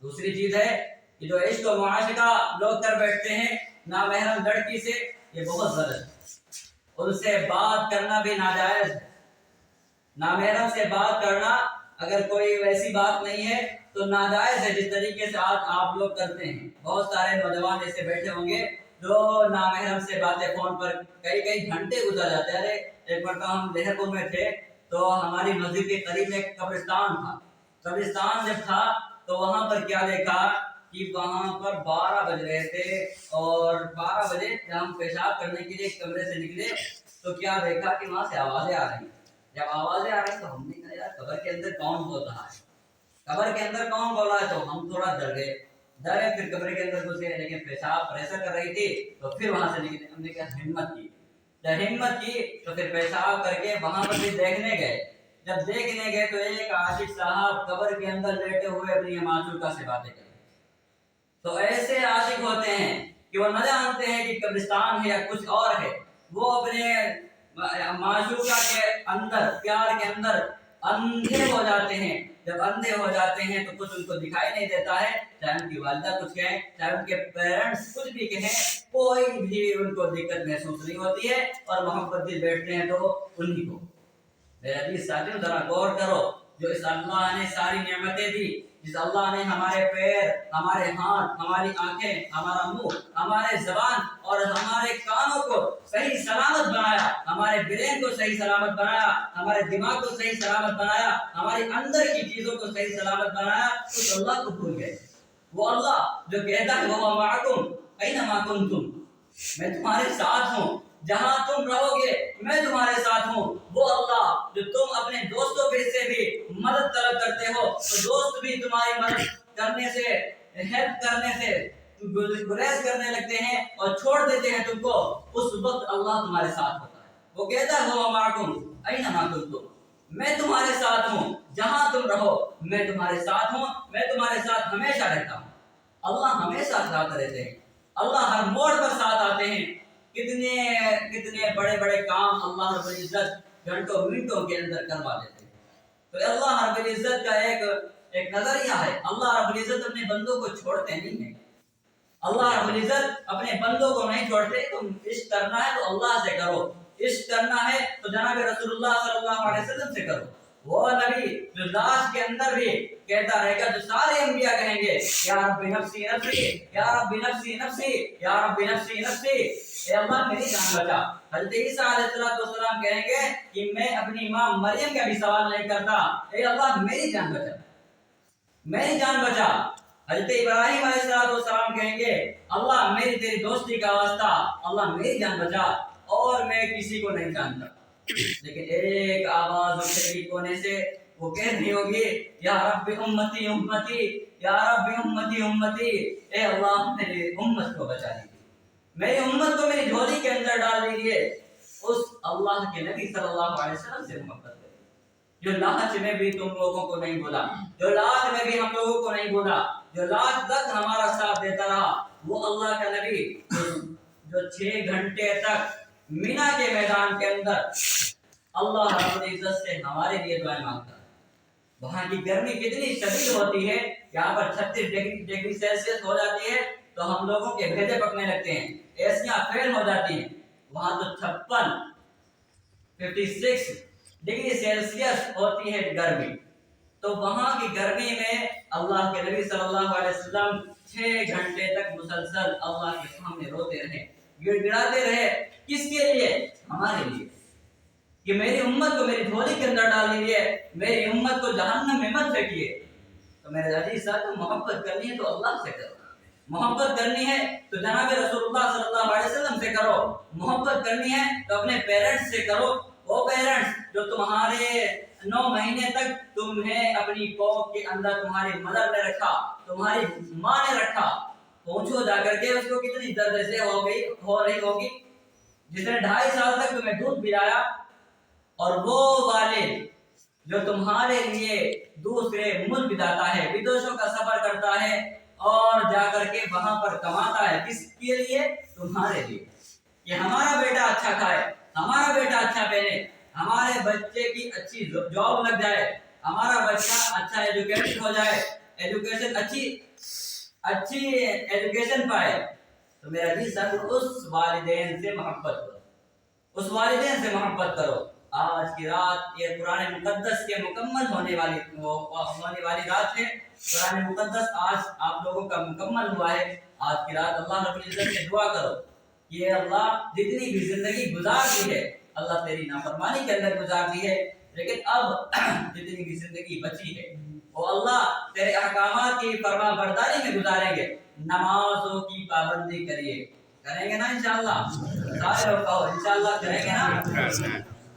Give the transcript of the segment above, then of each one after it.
دوسری چیز ہے کہ جو عشق و معاشقہ لوگ کر بیٹھتے ہیں نامحرم لڑکی سے، یہ بہت غلط ہے۔ ان سے بات کرنا بھی ناجائز ہے۔ نامحرم سے بات کرنا اگر کوئی ویسی بات نہیں ہے تو ناجائز ہے، جس طریقے سے آج آپ لوگ کرتے ہیں۔ بہت سارے نوجوان ایسے بیٹھے ہوں گے جو نامحرم سے باتیں فون پر کئی گھنٹے گزر جاتے ہیں۔ ارے ایک مرتبہ ہم لہر پور میں تھے تو ہماری مسجد کے قریب ایک قبرستان تھا۔ قبرستان جب تھا تو وہاں پر کیا دیکھا کہ وہاں پر 12 بج رہے تھے، اور 12 بجے جب ہم پیشاب کرنے کے لیے کمرے سے نکلے تو کیا دیکھا کہ وہاں سے آوازیں آ رہی ہیں۔ جب آوازیں آ رہی تو ہم نے کہا یار قبر کے اندر کون بول رہا ہے، قبر کے اندر کون بول رہا ہے، تو ہم تھوڑا ڈر گئے۔ پھر قبر کے اندر گھسے، لیکن پیشاب پریشر کر رہی تھی تو پھر وہاں سے نکلے۔ ہم نے کہا ہمت کی، جب ہمت کی تو پھر پیشاب کر کے وہاں پر بھی دیکھنے گئے۔ جب دیکھنے گئے تو ایک عاشق صاحب قبر کے اندر لیٹے ہوئے اپنی معشوقہ سے باتیں کر رہے ہیں۔ تو ایسے عاشق ہوتے ہیں کہ وہ نہ جانتے ہیں کہ قبرستان ہے یا کچھ اور ہے، وہ اپنے معشوقہ کے اندر، پیار کے اندر اندھے ہو جاتے ہیں۔ جب اندھے ہو جاتے ہیں تو کچھ ان کو دکھائی نہیں دیتا ہے، چاہے ان کی والدہ کچھ کہیں، چاہے ان کے پیرنٹس کچھ بھی کہیں، کوئی بھی ان کو دقت محسوس نہیں ہوتی ہے، اور محبت دل بیٹھتے ہیں تو انہی کو۔ میرے عزیز ساتھیوں ذرا غور کرو، جو اس اللہ نے ساری نعمتیں دی، جس اللہ نے ہمارے پیر، ہمارے ہاتھ، ہماری آنکھیں، ہمارا منہ، ہمارے زبان اور ہمارے کانوں کو صحیح سلامت بنایا، ہمارے برین کو صحیح سلامت بنایا، ہمارے دماغ کو صحیح سلامت بنایا، ہماری اندر کی چیزوں کو صحیح سلامت بنایا، اس اللہ کو بھول گئے۔ وہ اللہ جو کہتا ہے وَهُوَ مَعَكُمْ أَيْنَمَا كُنْتُمْ، میں تمہارے ساتھ ہوں، جہاں تم رہو گے میں تمہارے ساتھ ہوں۔ وہ اللہ جو تم اپنے دوستوں کے سے بھی مدد طلب کرتے ہو تو دوست بھی تمہاری مدد کرنے سے، ہیلپ کرنے سے گریز کرنے لگتے ہیں اور چھوڑ دیتے ہیں تم کو، اس وقت اللہ تمہارے ساتھ ہوتا ہے۔ وہ کہتا ہے وَهُوَ مَعَكُمْ أَيْنَمَا كُنْتُمْ، میں تمہارے ساتھ ہوں، جہاں تم رہو میں تمہارے ساتھ ہوں، میں تمہارے ساتھ ہمیشہ رہتا ہوں۔ اللہ ہمیشہ ساتھ رہتے ہیں، اللہ ہر موڑ پر ساتھ آتے ہیں۔ کتنے بڑے بڑے کام اللہ رب العزت گھنٹوں منٹوں کے اندر کروا دیتے ہیں۔ تو اللہ رب العزت کا ایک نظریہ ہے، اللہ رب العزت اپنے بندوں کو چھوڑتے نہیں ہیں۔ اللہ رب العزت اپنے بندوں کو نہیں چھوڑتے۔ تم عشق کرنا ہے تو اللہ سے کرو، عشق کرنا ہے تو جناب رسول اللہ صلی اللہ علیہ وسلم سے کرو۔ وہ نبی جو لاش کے اندر بھی کہتا رہے گا، جو سارے انبیاء کہیں گے یا رب نفسی نفسی، یا رب نفسی نفسی، یا رب نفسی نفسی، اے اللہ میری جان بچا۔ حضرت عیسیٰ علیہ السلام کہیں گے کہ میں اپنی ماں مریم کا بھی سوال نہیں کرتا، اے اللہ میری جان بچا، میری جان بچا۔ حضرت ابراہیم علیہ السلام کہیں گے اللہ میری تیری دوستی کا واسطہ، اللہ میری جان بچا، اور میں کسی کو نہیں جانتا۔ لیکن ایک آواز اٹھے گی کونے سے، وہ کہتی ہوگی یا رب امتی امتی، یا رب امتی امتی، اے اللہ میری امت کو بچا لیجیے، میری امت کو میری جھولی کے اندر ڈال دیجیے۔ اس اللہ کے نبی صلی اللہ علیہ وسلم سے محبت کریں، جو لاش میں بھی تم لوگوں کو نہیں بولا، جو لاش میں بھی ہم لوگوں کو نہیں بولا، جو لاش تک ہمارا ساتھ دیتا رہا، وہ اللہ کا نبی جو 6 گھنٹے تک مینا کے میدان کے اندر اللہ رب العزت سے ہمارے لیے دعائیں مانگتا ہے۔ وہاں کی گرمی کتنی شدید ہوتی ہے، یہاں پر 36 ڈگری سیلسیس ہو جاتی ہے تو ہم لوگوں کے بھیجے پکنے لگتے ہیں، ایسیاں فیل ہو جاتی ہیں۔ وہاں تو 56 ڈگری سیلسیس ہوتی ہے گرمی، تو وہاں کی گرمی میں اللہ کے نبی صلی اللہ علیہ وسلم 6 گھنٹے تک مسلسل اللہ کے سامنے روتے رہے، گڑ گڑاتے رہے۔ کس کے لیے؟ ہمارے لیے، کہ میری امت کو میری جھولی کے اندر ڈال دیجیے، میری امت کو جہنم میں مت پھینکیے۔ تو میرے عزیز ساتھیو، محبت کرنی ہے تو اللہ سے کرو، محبت کرنی ہے تو جناب رسول اللہ صلی اللہ علیہ وسلم سے کرو، محبت کرنی ہے تو اپنے پیرنٹس سے کرو۔ وہ پیرنٹس جو تمہارے 9 مہینے تک تمہیں اپنی کوکھ کے اندر تمہاری مدر نے رکھا، تمہاری ماں نے رکھا، پہنچو جا کر کے اس کو کتنی درد سے ہو رہی ہوگی، جس نے 2.5 سال تک تمہیں دودھ پلایا۔ اور وہ والد جو تمہارے لیے دوسرے ملک جاتا ہے، ودیشوں کا سفر کرتا ہے اور جا کر کے وہاں پر کماتا ہے، کس کے لیے؟ تمہارے لیے، کہ ہمارا بیٹا اچھا کھائے، ہمارا بیٹا اچھا پہنے، ہمارے بچے کی اچھی جاب لگ جائے، ہمارا بچہ اچھا ایجوکیٹڈ ہو جائے۔ ایجوکیشن اچھی ایجوکیشن پائے تو میرا جی ضرور اس والدین سے محبت کرو، اس والدین سے محبت کرو۔ آج کی رات یہ قرآن مقدس کے مکمل ہونے والی رات ہے۔ قرآن مقدس آج آپ لوگوں کا مکمل ہوا ہے۔ آج کی رات اللہ رب العزت سے دعا کرو کہ اللہ جتنی بھی زندگی گزار دی ہے اللہ تیری نافرمانی کے اندر گزار دی ہے، لیکن اب جتنی بھی زندگی بچی ہے وہ اللہ تیرے احکامات کی فرما برداری میں گزاریں گے۔ نمازوں کی پابندی کریں گے نا انشاءاللہ؟ سارے لوگ کہو انشاءاللہ کریں گے نا؟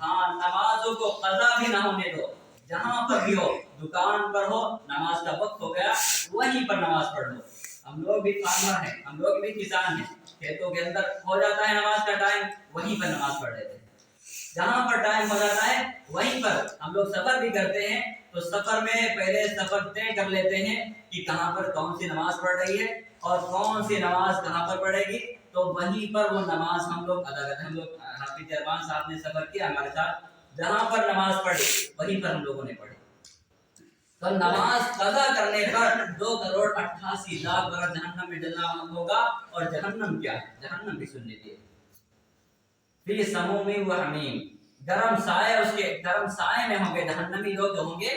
ہاں، نمازوں کو قضا بھی نہ ہونے دو۔ جہاں پر بھی ہو، دکان پر ہو، نماز کا وقت ہو گیا وہیں پر نماز پڑھ لو۔ ہم لوگ بھی فارمر ہیں، ہم لوگ بھی کسان ہیں، کھیتوں کے اندر ہو جاتا ہے نماز کا ٹائم، وہیں پر نماز پڑھ لیتے ہیں۔ جہاں پر ٹائم ہو جاتا ہے وہیں پر ہم لوگ سفر بھی کرتے ہیں تو سفر میں پہلے سفر طے کر لیتے ہیں کہ کہاں پر کون سی نماز پڑھ رہی ہے اور کون سی نماز کہاں پر پڑھے گی، تو وہیں پر وہ نماز ہم لوگ ادا کرتے ہیں۔ ہم لوگ حافظ دربان صاحب نے سفر کیا ہمارے ساتھ، جہاں پر نماز پڑھی وہیں پر ہم لوگوں نے پڑھی۔ تو نماز قضا کرنے پر 2,88,00,000 برس جہنم میں ڈلنا ہوگا، اور جہنم کیا ہے؟ جہنم بھی سن لیجیے، فی سموم و حمیم، گرم سائے، اس کے گرم سائے میں ہوں گے جہنمی لوگ جو ہوں گے